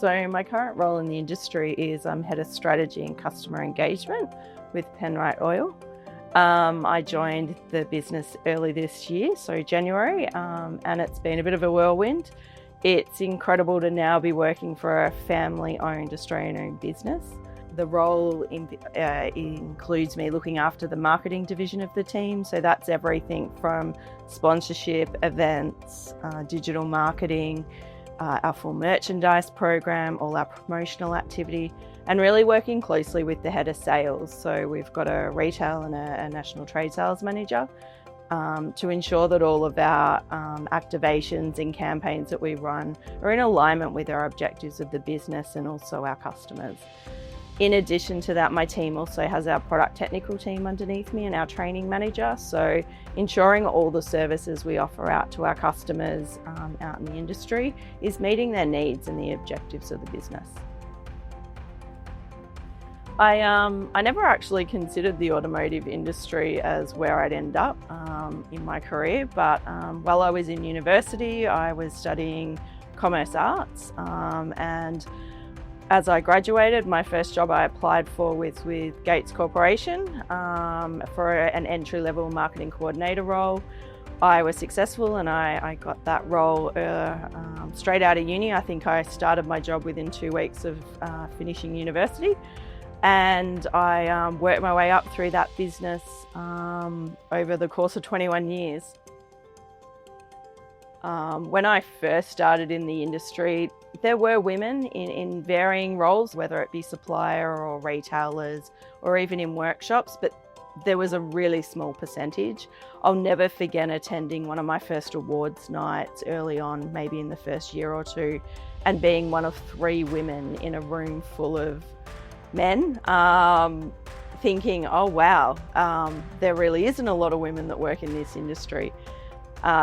So my current role in the industry is I'm Head of Strategy and Customer Engagement with Penrite Oil. I joined the business early this year, so January, and it's been a bit of a whirlwind. It's incredible to now be working for a family-owned, Australian-owned business. The role includes me looking after the marketing division of the team, so that's everything from sponsorship, events, digital marketing, our full merchandise program, all our promotional activity, and really working closely with the head of sales. So we've got a retail and a national trade sales manager to ensure that all of our activations and campaigns that we run are in alignment with our objectives of the business and also our customers. In addition to that, my team also has our product technical team underneath me and our training manager. So ensuring all the services we offer out to our customers out in the industry is meeting their needs and the objectives of the business. I never actually considered the automotive industry as where I'd end up in my career, but while I was in university, I was studying commerce arts, and as I graduated, my first job I applied for was with Gates Corporation for an entry-level marketing coordinator role. I was successful and I got that role straight out of uni. I think I started my job within 2 weeks of finishing university, and I worked my way up through that business over the course of 21 years. When I first started in the industry, there were women in varying roles, whether it be supplier or retailers or even in workshops, but there was a really small percentage. I'll never forget attending one of my first awards nights early on, maybe in the first year or two, and being one of 3 women in a room full of men, thinking, oh wow, there really isn't a lot of women that work in this industry.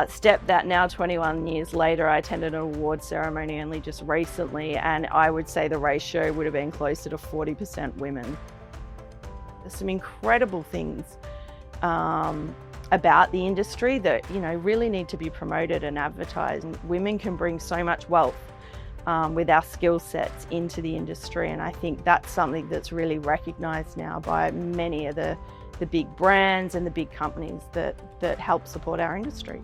Step that now 21 years later, I attended an award ceremony only just recently, and I would say the ratio would have been closer to 40% women. There's some incredible things about the industry that really need to be promoted and advertised. Women can bring so much wealth with our skill sets into the industry, and I think that's something that's really recognised now by many of the big brands and the big companies that help support our industry.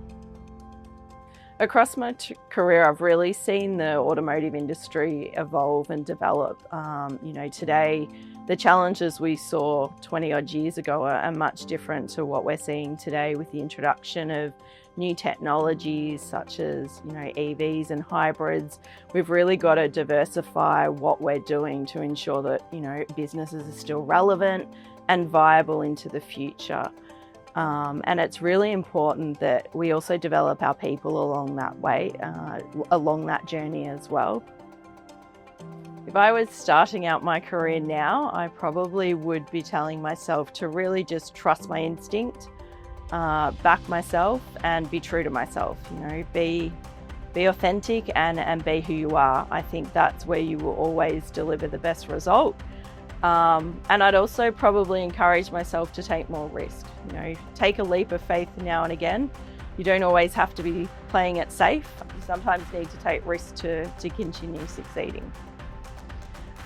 Across my career, I've really seen the automotive industry evolve and develop. Today, the challenges we saw 20 odd years ago are much different to what we're seeing today with the introduction of new technologies such as EVs and hybrids. We've really got to diversify what we're doing to ensure that businesses are still relevant and viable into the future. And it's really important that we also develop our people along that way, along that journey as well. If I was starting out my career now, I probably would be telling myself to really just trust my instinct, back myself and be true to myself. Be authentic and be who you are. I think that's where you will always deliver the best result. And I'd also probably encourage myself to take more risk. Take a leap of faith now and again. You don't always have to be playing it safe. You sometimes need to take risks to continue succeeding.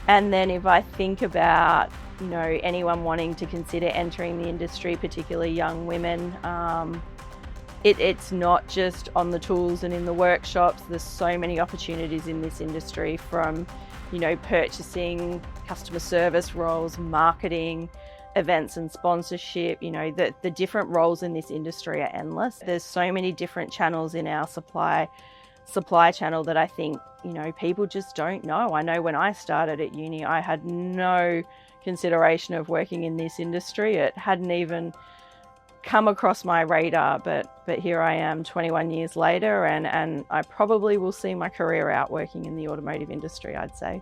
And then if I think about anyone wanting to consider entering the industry, particularly young women, it's not just on the tools and in the workshops. There's so many opportunities in this industry, from purchasing, customer service roles, marketing, events and sponsorship. The different roles in this industry are endless. There's so many different channels in our supply channel that I think people just don't know. I know when I started at uni, I had no consideration of working in this industry. It hadn't even come across my radar, but here I am 21 years later, and I probably will see my career out working in the automotive industry, I'd say.